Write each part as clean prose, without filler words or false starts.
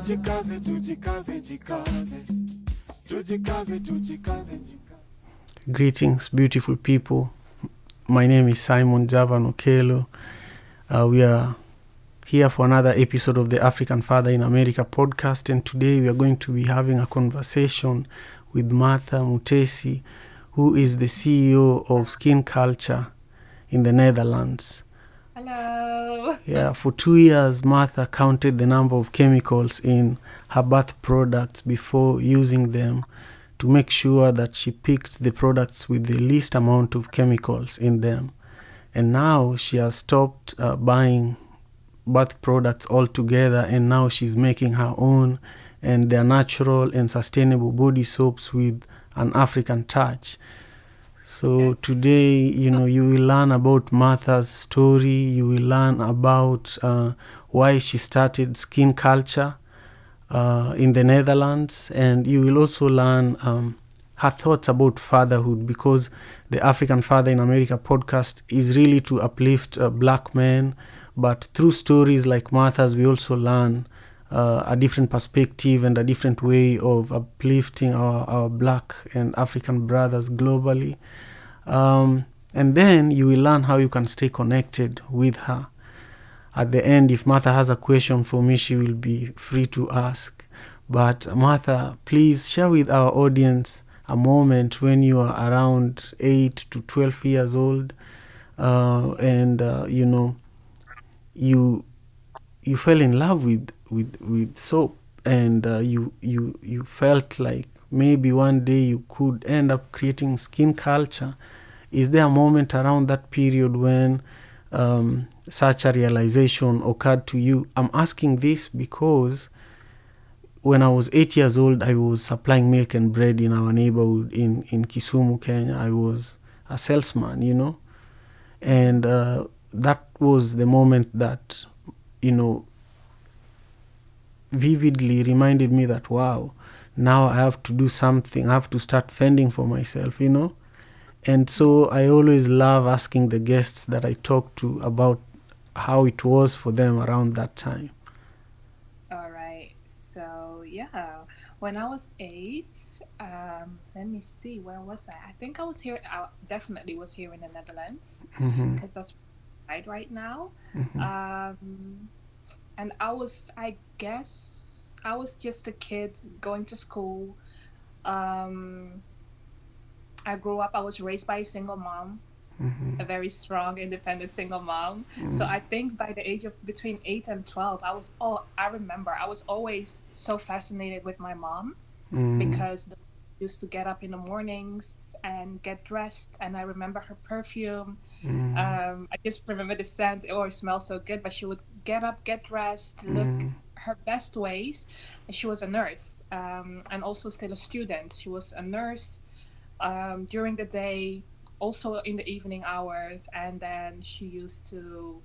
Tujikaze, tujikaze, jikaze. Tujikaze, tujikaze, jikaze. Greetings, beautiful people. My name is Simon Javan Okelo. We are here for another episode of the African Father in America podcast, and today we are going to be having a conversation with Martha Mutesi, who is the CEO of Skin Culture in the Netherlands. Hello. Yeah, for 2 years, Martha counted the number of chemicals in her bath products before using them to make sure that she picked the products with the least amount of chemicals in them. And now she has stopped buying bath products altogether, and now she's making her own, and they're natural and sustainable body soaps with an African touch. So today, you will learn about Martha's story. You will learn about why she started Skin Culture in the Netherlands, and you will also learn her thoughts about fatherhood, because the African Father in America podcast is really to uplift black men, but through stories like Martha's, we also learn a different perspective and a different way of uplifting our black and African brothers globally. And then you will learn how you can stay connected with her. At the end, if Martha has a question for me, she will be free to ask. But Martha, please share with our audience a moment when you are around 8 to 12 years old, and you fell in love with soap, and you felt like maybe one day you could end up creating Skin Culture. Is there a moment around that period when such a realization occurred to you? I'm asking this because when I was 8 years old, I was supplying milk and bread in our neighborhood in Kisumu, Kenya. I was a salesman, and that was the moment that, vividly reminded me that, wow, now I have to do something. I have to start fending for myself, And so I always love asking the guests that I talk to about how it was for them around that time. All right. So, yeah, when I was 8, let me see, where was I? I think I was here. I definitely was here in the Netherlands, because that's right now. And I guess, I was just a kid going to school. I grew up, I was raised by a single mom, a very strong, independent single mom. So I think by the age of between 8 and 12, I remember I was always so fascinated with my mom, because the used to get up in the mornings and get dressed, and I remember her perfume. I just remember the scent. Oh, it smells so good. But she would get up, get dressed, look her best ways. And she was a nurse, and also still a student. She was a nurse during the day, also in the evening hours, and then she used to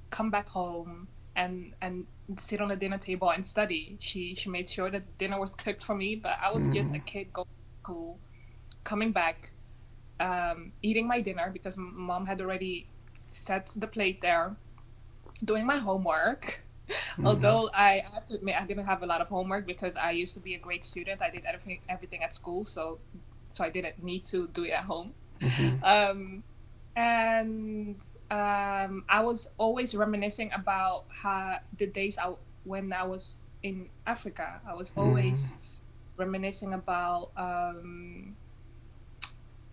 come back home and sit on the dinner table and study. She made sure that dinner was cooked for me, but I was just a kid going to school, coming back, eating my dinner because mom had already set the plate there, doing my homework. Although I have to admit I didn't have a lot of homework because I used to be a great student. I did everything at school, so I didn't need to do it at home. And I was always reminiscing about the days when I was in Africa. I was always reminiscing about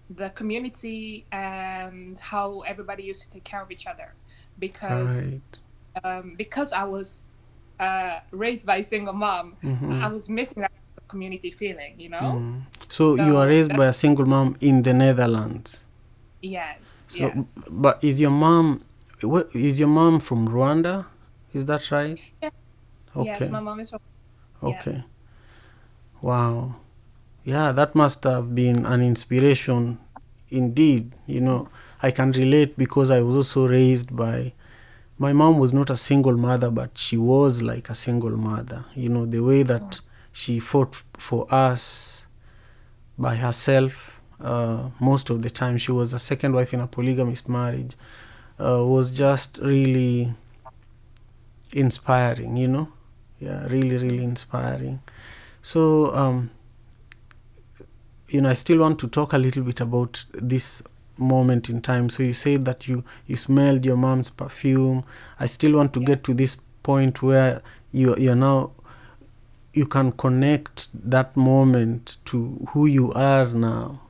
the community and how everybody used to take care of each other, because I was raised by a single mom. I was missing that community feeling, So you are raised by a single mom in the Netherlands? Yes. So, yes. But is your mom from Rwanda? Is that right? Yeah. Okay. Yes, my mom is from. Okay. Yeah. Wow. Yeah, that must have been an inspiration indeed. I can relate because I was also raised by. My mom was not a single mother, but she was like a single mother. The way that she fought for us by herself. Most of the time, she was a second wife in a polygamist marriage. Was just really inspiring, Yeah, really, really inspiring. So, I still want to talk a little bit about this moment in time. So you said that you smelled your mom's perfume. I still want to get to this point where you're now, you can connect that moment to who you are now.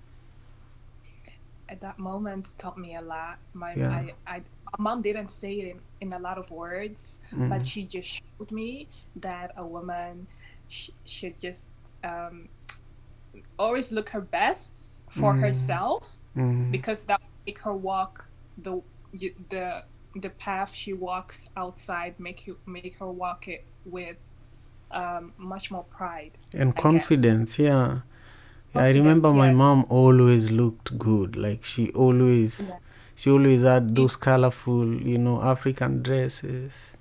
At that moment taught me a lot. Yeah. My mom didn't say it in a lot of words, but she just showed me that a woman should just um, always look her best for herself, because that will make her walk the the path she walks outside, make her walk it with much more pride, And I guess. confidence, yeah. Yeah, I remember Confidence, my yes. mom always looked good. Like Yeah. she always had E- those colorful, African dresses,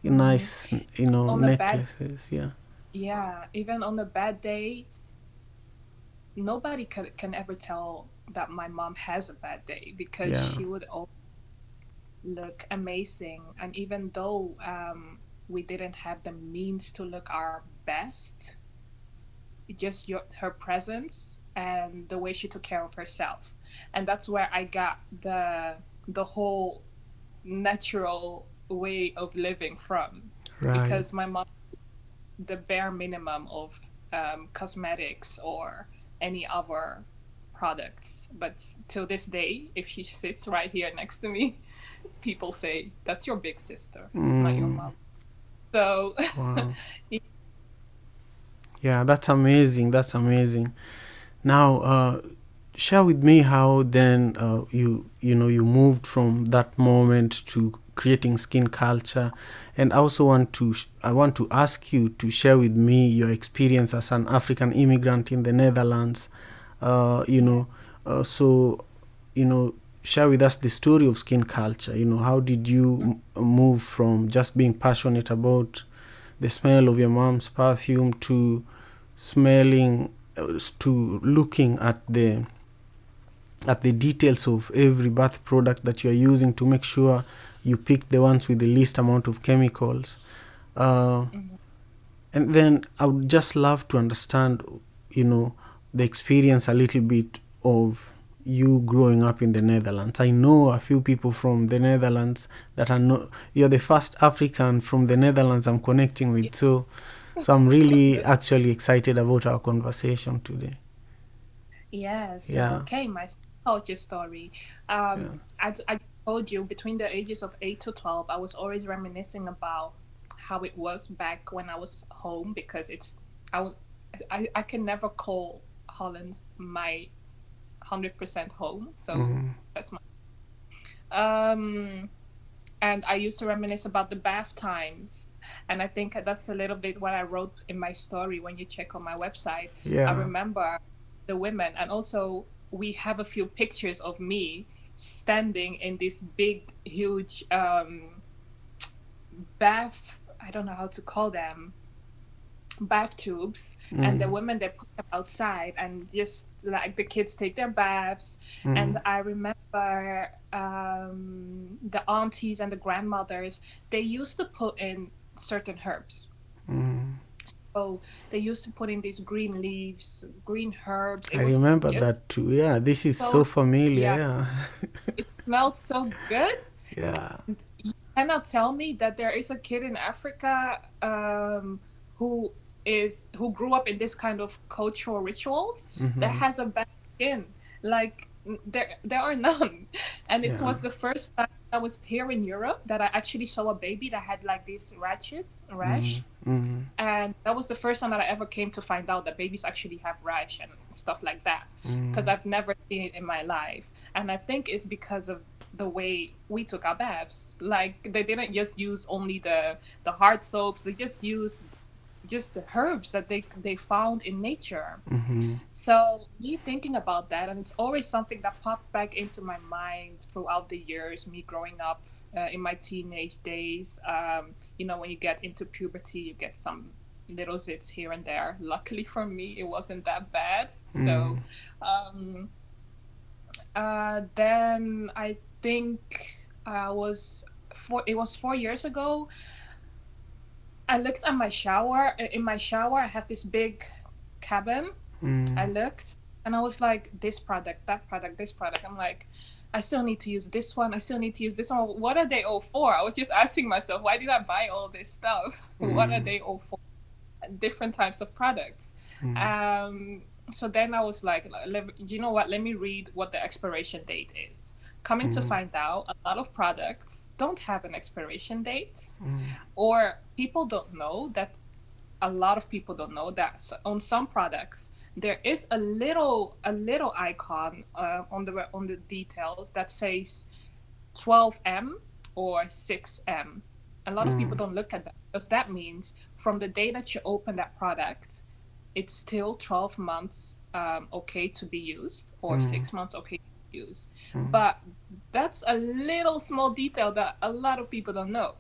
mhm. nice, On a bad necklaces. Yeah. Yeah, even on a bad day, nobody can ever tell that my mom has a bad day, because Yeah. she would always look amazing. And even though we didn't have the means to look our best, just her presence and the way she took care of herself. And that's where I got the whole natural way of living from, Right. because my mom, the bare minimum of cosmetics or any other products. But till this day, if she sits right here next to me, people say, "That's your big sister. It's not your mom." So, Wow. Yeah, that's amazing. That's amazing. Now, share with me how then you moved from that moment to creating skin culture, and I also I want to ask you to share with me your experience as an African immigrant in the Netherlands. Uh, you yeah. know, so share with us the story of skin culture. How did you move from just being passionate about the smell of your mom's perfume to smelling to looking at the details of every bath product that you are using to make sure you pick the ones with the least amount of chemicals. Uh, Mm-hmm. and then I would just love to understand, the experience a little bit of you growing up in the Netherlands. I know a few people from the Netherlands that are not. You're the first African from the Netherlands I'm connecting with, so I'm really Good. actually excited about our conversation today. Yeah, so Yeah, okay, my culture story. yeah, I told you between the ages of 8 to 12, I was always reminiscing about how it was back when I was home, because I, w- I can never call Holland my 100% home. So that's my. Um, and I used to reminisce about the bath times. And I think that's a little bit what I wrote in my story when you check on my website. I yeah. remember the women, and also we have a few pictures of me standing in this big, huge bath. I don't know how to call them, bath tubes, and the women, they put them outside, and just like the kids take their baths. And I remember the aunties and the grandmothers, they used to put in certain herbs. So they used to put in these green leaves, green herbs. It I was remember just that too. Yeah, this is so so, familiar. yeah, Yeah, it smelled so good. yeah. And you cannot tell me that there is a kid in Africa who who grew up in this kind of cultural rituals that has a bad skin. Like, there are none. And it Yeah. was the first time I was here in Europe that I actually saw a baby that had like this rash. And that was the first time that I ever came to find out that babies actually have rash and stuff like that, because I've never seen it in my life. And I think it's because of the way we took our baths. Like, they didn't just use only the hard soaps; they just used just the herbs that they found in nature. So me thinking about that, and it's always something that popped back into my mind throughout the years, me growing up in my teenage days. When you get into puberty, you get some little zits here and there. Luckily for me, it wasn't that bad. So um, then I think it was 4 years ago. I looked at my shower. In my shower, I have this big cabin. I looked and I was like, this product, that product, this product. I'm like, I still need to use this one. I still need to use this one. What are they all for? I was just asking myself, why did I buy all this stuff? What are they all for? Different types of products. So then I was like, you know what? Let me read what the expiration date is. Coming to find out, a lot of products don't have an expiration date, or people don't know that. A lot of people don't know that on some products there is a little icon on the details that says 12M or 6M. A lot of people don't look at that because that means from the day that you open that product, it's still 12 months okay to be used, or 6 months okay to use. But that's a little small detail that a lot of people don't know.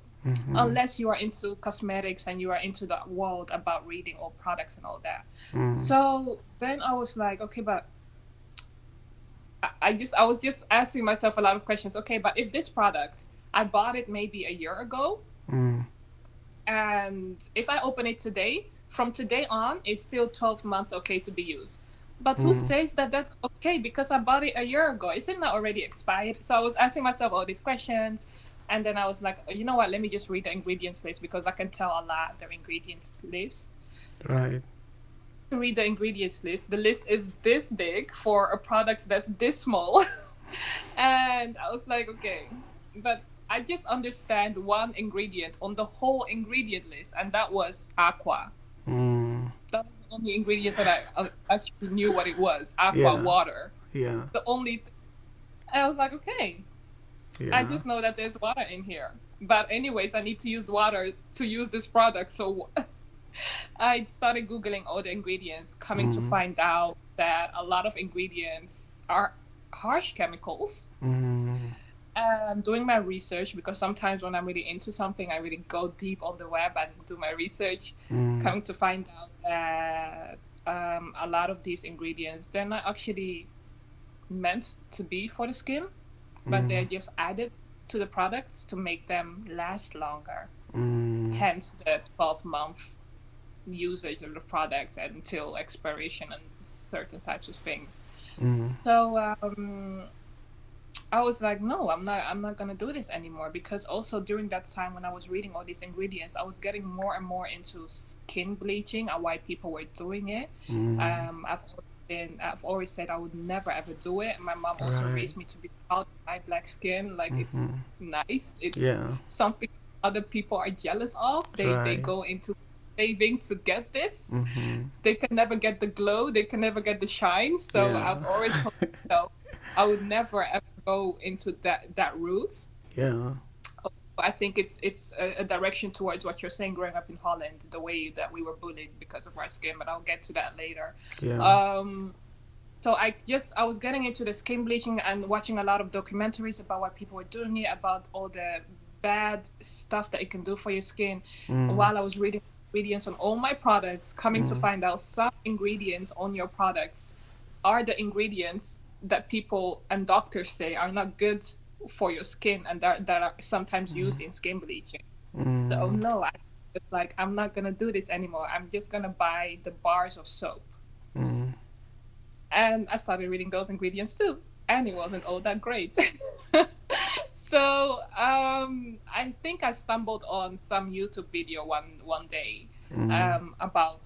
Unless you are into cosmetics and you are into the world about reading all products and all that. So then I was like, okay, but I was just asking myself a lot of questions. Okay, but if this product, I bought it maybe a year ago, and if I open it today, from today on, it's still 12 months okay to be used. But who says that that's okay? Because I bought it a year ago. Isn't that already expired? So I was asking myself all these questions. And then I was like, you know what? Let me just read the ingredients list because I can tell a lot the ingredients list. Right. To read the ingredients list, the list is this big for a product that's this small. And I was like, okay, but I just understand one ingredient on the whole ingredient list, and that was aqua. That was the only ingredients that I actually knew what it was. Aqua, water. Yeah. The only. And I was like, okay. I just know that there's water in here. But anyways, I need to use water to use this product. So I started Googling all the ingredients, coming to find out that a lot of ingredients are harsh chemicals. Doing my research, because sometimes when I'm really into something, I really go deep on the web and do my research. Coming to find out that a lot of these ingredients, they're not actually meant to be for the skin, but they're just added to the products to make them last longer. Hence the 12-month usage of the product until expiration and certain types of things. So I was like, no, I'm not gonna do this anymore, because also during that time when I was reading all these ingredients, I was getting more and more into skin bleaching and why people were doing it. I've always said I would never ever do it. My mom also raised me to be proud of my black skin. Like it's nice. It's something other people are jealous of. They go into saving to get this. They can never get the glow. They can never get the shine. So I've always told myself I would never ever go into that route. I think it's a direction towards what you're saying, growing up in Holland, the way that we were bullied because of our skin, but I'll get to that later. So I was getting into the skin bleaching and watching a lot of documentaries about why people were doing it, about all the bad stuff that it can do for your skin. While I was reading ingredients on all my products, coming to find out some ingredients on your products are the ingredients that people and doctors say are not good for your skin, and that are sometimes used in skin bleaching. So no, I'm not gonna do this anymore. I'm just gonna buy the bars of soap. And I started reading those ingredients too, and it wasn't all that great. So I think I stumbled on some YouTube video one day about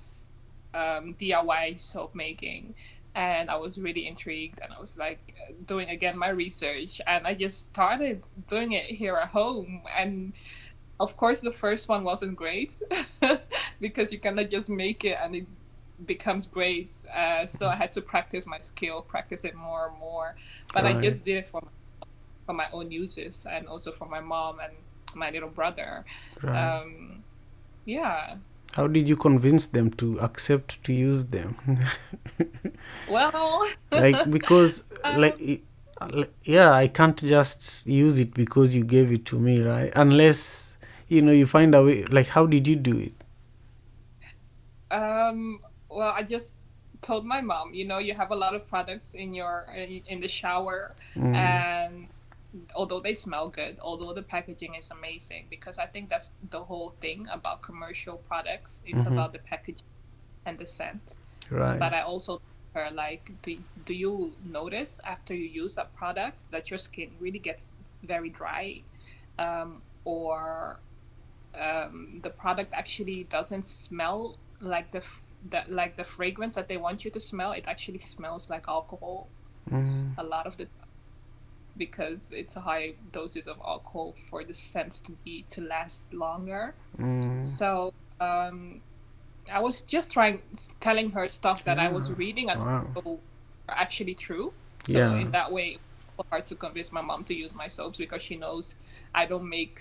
DIY soap making. And I was really intrigued, and I was like doing again my research, and I just started doing it here at home. And of course the first one wasn't great because you cannot just make it and it becomes great. So I had to practice my skill, practice it more and more. But I just did it for my own uses, and also for my mom and my little brother. How did you convince them to accept to use them? Well, because I can't just use it because you gave it to me, right? Unless you find a way. Like, how did you do it? Well, I just told my mom, you have a lot of products in the shower, and although they smell good, although the packaging is amazing, because I think that's the whole thing about commercial products. It's Mm-hmm. about the packaging and the scent. Right. But I also told her, like, do you notice after you use that product that your skin really gets very dry, or the product actually doesn't smell like like the fragrance that they want you to smell. It actually smells like alcohol Mm-hmm. a lot of the, because it's a high doses of alcohol for the scents to last longer. Mm-hmm. So I was just telling her stuff that I Yeah. was reading and Wow. are actually true. So Yeah. in that way, it's hard to convince my mom to use my soaps, because she knows I don't make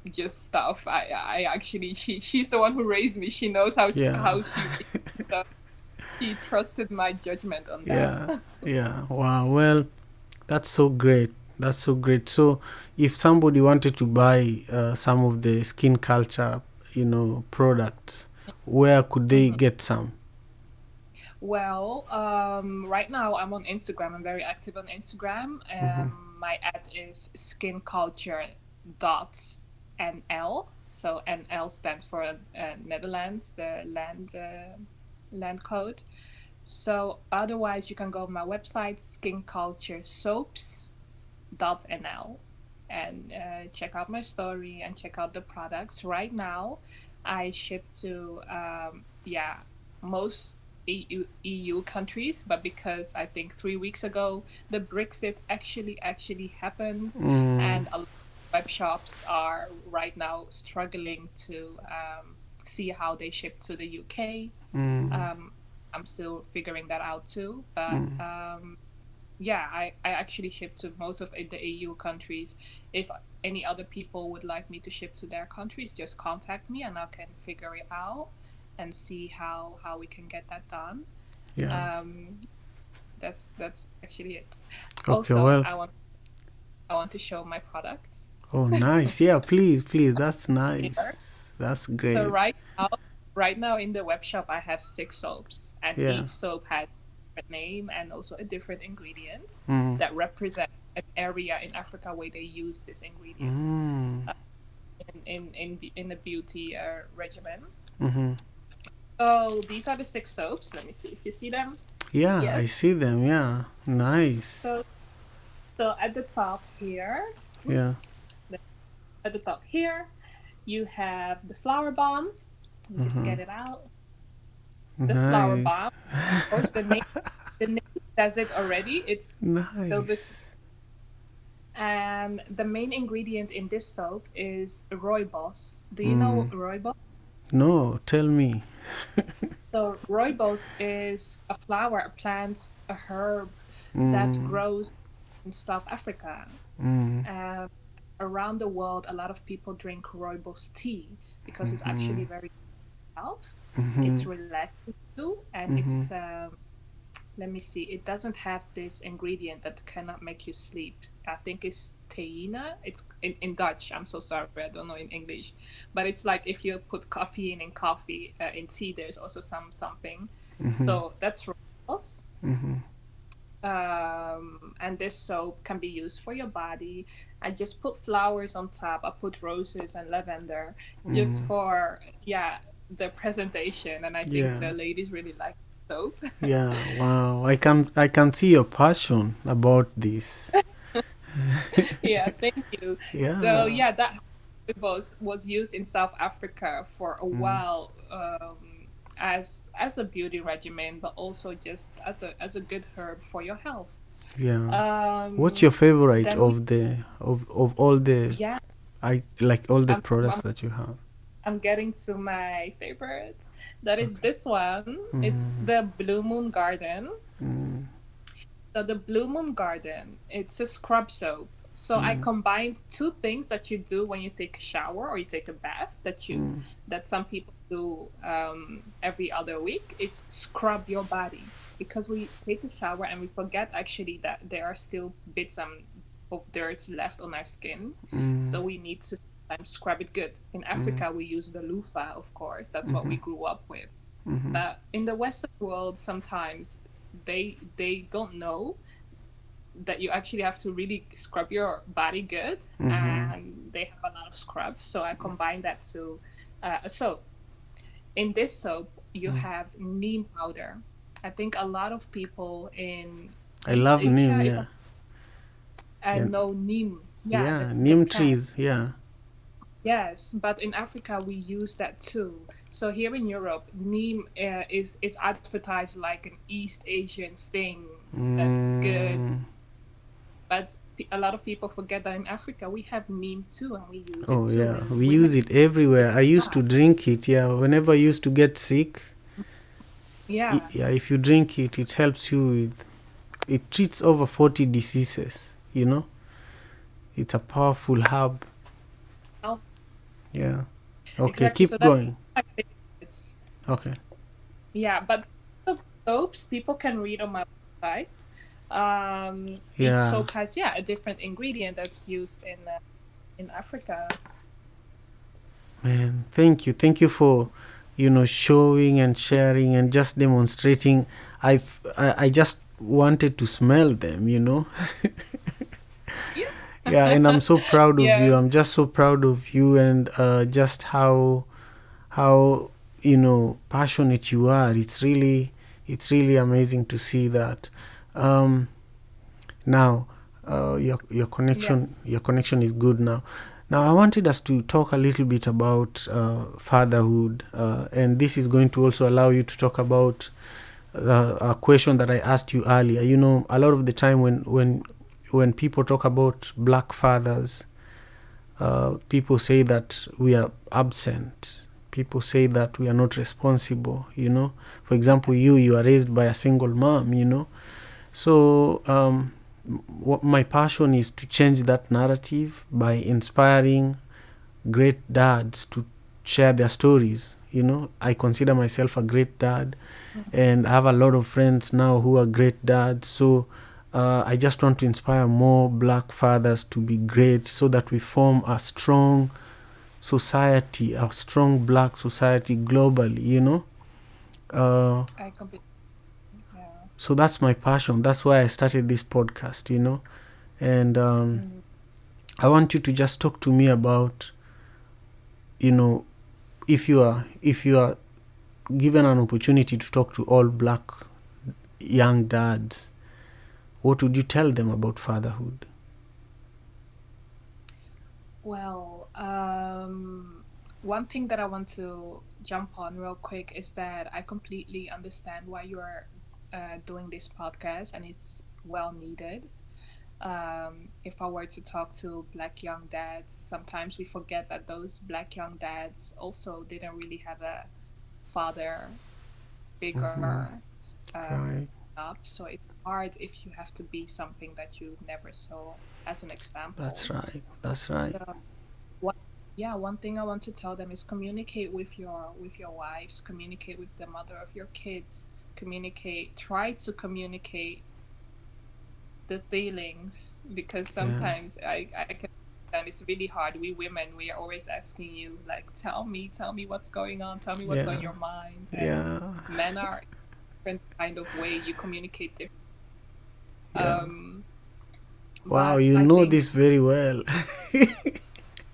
just stuff. I actually, she's the one who raised me. She knows Yeah. she makes stuff. She trusted my judgment on that. Yeah. Yeah. Wow. Well, that's so great. That's so great. So, if somebody wanted to buy some of the skin culture, products, where could they Mhm. get some? Well, right now I'm on Instagram. I'm very active on Instagram. Mm-hmm. My ad is skinculture.nl. So NL stands for Netherlands, the land code. So otherwise, you can go to my website, skinculturesoaps.nl, and check out my story and check out the products. Right now, I ship to most EU countries, but because I think 3 weeks ago the Brexit actually happened, Mm, and a lot of web shops are right now struggling to see how they ship to the UK. mm, Um, I'm still figuring that out too, but mm. yeah, I actually ship to most of the EU countries. If any other people would like me to ship to their countries, just contact me and I can figure it out and see how we can get that done. Yeah. Um, that's actually it. Okay. Also, Well. I want to show my products Oh, nice. Yeah. Please, please. That's here. nice. That's So great. right now in the web shop, I have 6 soaps, and Yeah. each soap has a different name and also a different ingredients Mm, that represent an area in Africa where they use these ingredients mm, uh, in the beauty regimen. mm-hmm. So these are the 6 soaps. Let me see if you see them. Yeah, I Yes. see them. Yeah. Nice. So so at the top here, Yeah. oops, at the top here, you have the flower bomb. Let me just Mm-hmm. get it out. The flower Nice. bomb. Of course, the name says it already. It's filled with, Nice. and the main ingredient in this soap is rooibos. Do you know Mm. rooibos? No, tell me. So rooibos is a flower, a plant, a herb that Mm, grows in South Africa. mm, Um, Around the world, a lot of people drink rooibos tea because it's mm-hmm, actually very health. mm-hmm, It's relaxing too, and mm-hmm. it's let me see. It doesn't have this ingredient that cannot make you sleep. I think it's theine. It's in Dutch. I'm so sorry. I don't know in English. But it's like if you put caffeine in coffee, in tea, there's also something. Mm-hmm. So that's rose. Mm-hmm. And this soap can be used for your body. I just put flowers on top. I put roses and lavender just Mm. for, yeah, the presentation. And I think Yeah. the ladies really like soap. Yeah. Wow. I can see your passion about this. Yeah, thank you. So Yeah. yeah, that was used in South Africa for a Mm. while, as a beauty regimen, but also just as a good herb for your health. Yeah. What's your Um, favorite then we of all the yeah, I like all the I'm products I'm that you have? I'm getting to my favorite. That is Okay. this one. It's Mm. the Blue Moon Garden. Mm. So the Blue Moon Garden, it's a scrub soap. So I Mm. combined two things that you do when you take a shower or you take a bath Mm. that some people do every other week. It's scrub your body, because we take a shower and we forget actually that there are still bits of dirt left on our skin. Mm. So we need to sometimes scrub it good. In Mm. Africa, we use the loofah, of course. That's what Mm-hmm. we grew up with. Mm-hmm. But in the Western world, sometimes they don't know that you actually have to really scrub your body good, and they have a lot of scrub. So I combine that to a soap. In this soap, you have neem powder. I think a lot of people in I East love neem, Asia, if yeah. I Yeah, know neem, yeah, yeah, the neem plant. trees, yeah. Yes, but in Africa we use that too. So here in Europe, neem is advertised like an East Asian thing that's good, Mm. but a lot of people forget that in Africa we have neem too, and we use it Oh too. yeah, And we women, use it everywhere. I used to yeah, drink it, yeah. Whenever I used to get sick, yeah. yeah, if you drink it, it helps you with, it treats over 40 diseases, you know? It's a powerful herb. Oh, Yeah. Okay, exactly. So keep that's going. my favorites. Okay. Yeah, but the soaps people can read on my website. Each Yeah. soap has, yeah, a different ingredient that's used in Africa. Man, thank you. Thank you for, showing and sharing and just demonstrating. I just wanted to smell them. Yeah. Yeah, and I'm so proud of you. I'm Yes. just so proud of you, and just how passionate you are. It's really amazing to see that. Now, your Yeah. connection is good now. Now, I wanted us to talk a little bit about fatherhood, and this is going to also allow you to talk about a question that I asked you earlier. A lot of the time when people talk about black fathers, people say that we are absent. People say that we are not responsible. For example, you are raised by a single mom. So what my passion is to change that narrative by inspiring great dads to share their stories. I consider myself a great dad, and I have a lot of friends now who are great dads. So I just want to inspire more black fathers to be great, so that we form a strong society, a strong black society globally. Uh, I completely, yeah. so that's my passion. That's why I started this podcast. And Mm. I want you to just talk to me about, you know, if you are given an opportunity to talk to all black young dads, what would you tell them about fatherhood? Well, one thing that I want to jump on real quick is that I completely understand why you're doing this podcast, and it's well needed. If I were to talk to black young dads, sometimes we forget that those black young dads also didn't really have a father Mm-hmm. figure Right. up. So it's hard if you have to be something that you never saw as an That's example. right. That's right. So what, yeah, one thing I want to tell them is communicate with your wives, communicate with the mother of your kids, communicate, try to communicate the feelings, because Yeah. sometimes I can understand it's really hard. We women, we are always asking you like, tell me what's going on, tell me what's on Yeah. your mind, and Yeah. men are different kind of way you communicate different. Yeah. Um, Wow, but you I know think, this very well.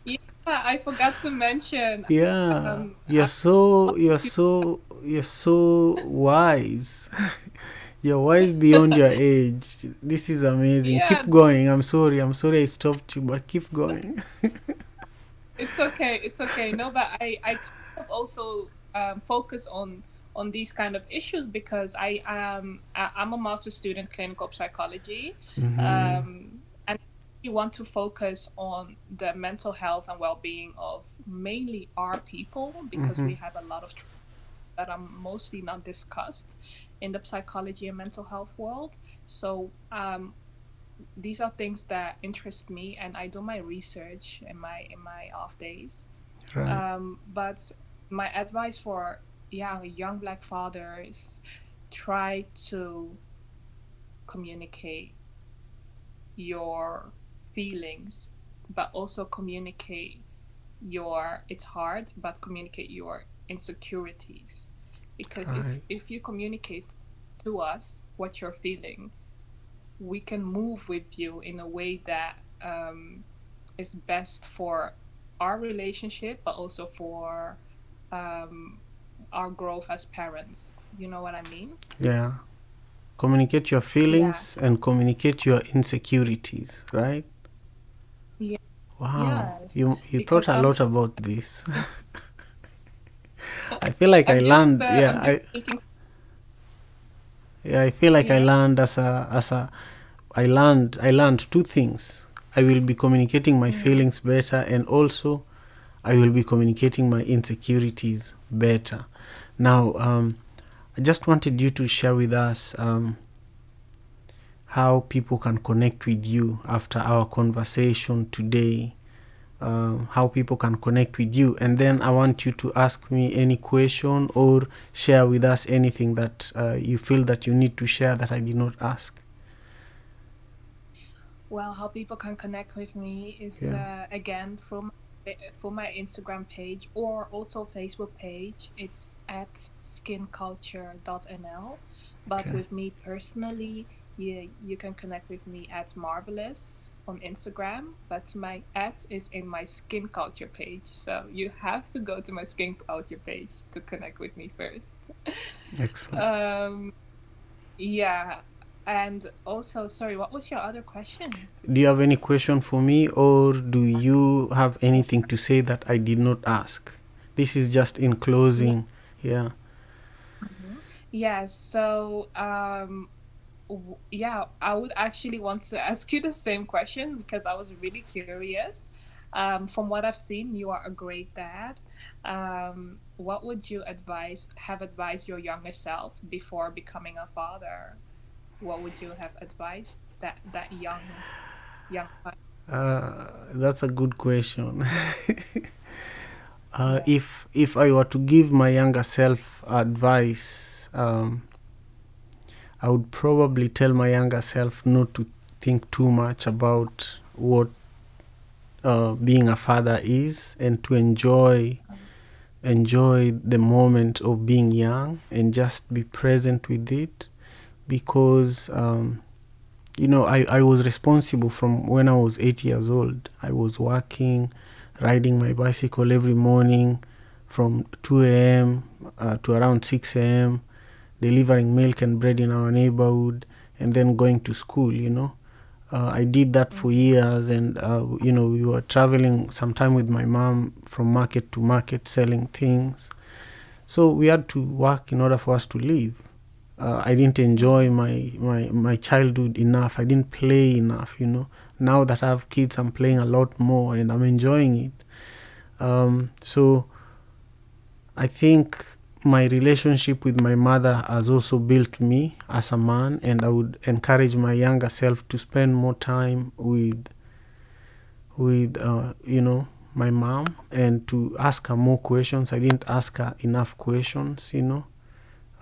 yeah, I forgot to mention. Yeah. You're I'm so not a you're student. so you're so wise. You're wise beyond your age. This is amazing. Yeah, Keep going. I'm sorry. I'm sorry I stopped you, but keep going. it's okay. It's okay. No, but I kind of also focus on these kind of issues because I'm a master student clinical psychology, Mm-hmm. and we want to focus on the mental health and well-being of mainly our people, because Mm-hmm. we have a lot of that are mostly not discussed in the psychology and mental health world. So these are things that interest me, and I do my research in my off days. Right. But my advice for young black fathers: try to communicate your feelings, but also communicate your, it's hard, but communicate your insecurities, because Right. if you communicate to us what you're feeling, we can move with you in a way that is best for our relationship, but also for our growth as parents. You know what I mean? Yeah. Communicate your Yeah. feelings and communicate your insecurities, right? Yeah. Wow. Yes. You thought Because a lot sometimes about this. I feel like I learned, I'm just thinking. I feel like I Yeah. learned I learned two things. I will be communicating my Mm. feelings better, and also I will be communicating my insecurities better. Now, I just wanted you to share with us how people can connect with you after our conversation today. How people can connect with you, and then I want you to ask me any question or share with us anything that you feel that you need to share that I did not ask. Well, how people can connect with me is Yeah. again from my Instagram page or also Facebook page. It's at skinculture.nl. But Okay. with me personally, you can connect with me at Marvelous on Instagram. But my at is in my skin culture page. So you have to go to my skin culture page to connect with me first. Excellent. um, yeah. And also, sorry, what was your other question? Do you have any question for me, or do you have anything to say that I did not ask? This is just in Yeah. closing. Yeah. Mhm. Yes. So, yeah, I would actually want to ask you the same question because I was really curious. From what I've seen, you are a great dad. What would you have advised your younger self before becoming a father? What would you have advised that young? That's a good question. Yeah. If I were to give my younger self advice, I would probably tell my younger self not to think too much about what being a father is, and to enjoy the moment of being young and just be present with it, because I was responsible from when I was 8 years old. I was working, riding my bicycle every morning from 2 a.m. To around 6 a.m., delivering milk and bread in our neighborhood, and then going to school. I did that for Mm-hmm. years, and we were traveling sometime with my mom from market to market selling things. So we had to work in order for us to live. I didn't enjoy Mm-hmm. my childhood enough. I didn't play enough. Now that I have kids, I'm playing a lot more and I'm enjoying it. So I think my relationship with my mother has also built me as a man, and I would encourage my younger self to spend more time with my mom, and to ask her more questions. I didn't ask her enough questions. Um,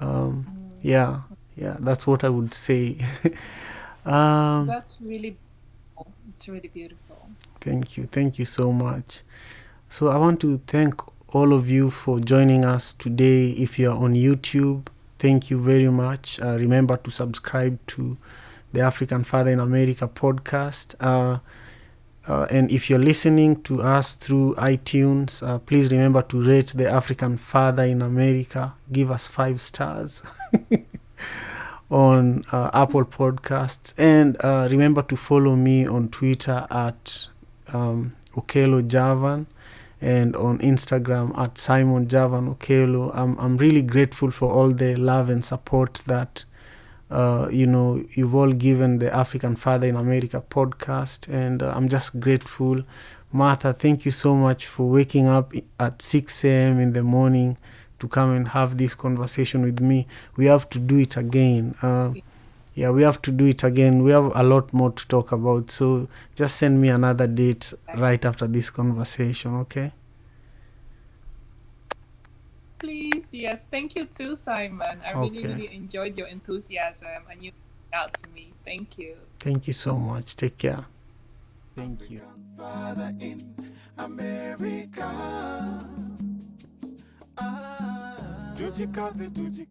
Mm. yeah, yeah, that's what I would say. um, That's really beautiful. It's really beautiful. thank you so much. So I want to thank all of you for joining us today. If you're on YouTube, thank you very much. Remember to subscribe to the African Father in America podcast. And if you're listening to us through iTunes, please remember to rate the African Father in America. Give us 5 stars on Apple Podcasts. And remember to follow me on Twitter at Okelo Javan, and on Instagram at Simon Javan Okelo. I'm really grateful for all the love and support that you've all given the African Father in America podcast, and I'm just grateful. Martha, thank you so much for waking up at 6 a.m. in the morning to come and have this conversation with me. We have to do it again. Yeah, we have to do it again. We have a lot more to talk about. So just send me another date right after this conversation, okay? Please, yes. Thank you too, Simon. I really, Okay. really enjoyed your enthusiasm and you reaching out to me. Thank you. Thank you so much. Take care. Thank you. African Father in America. Tujikaze, tujikaze.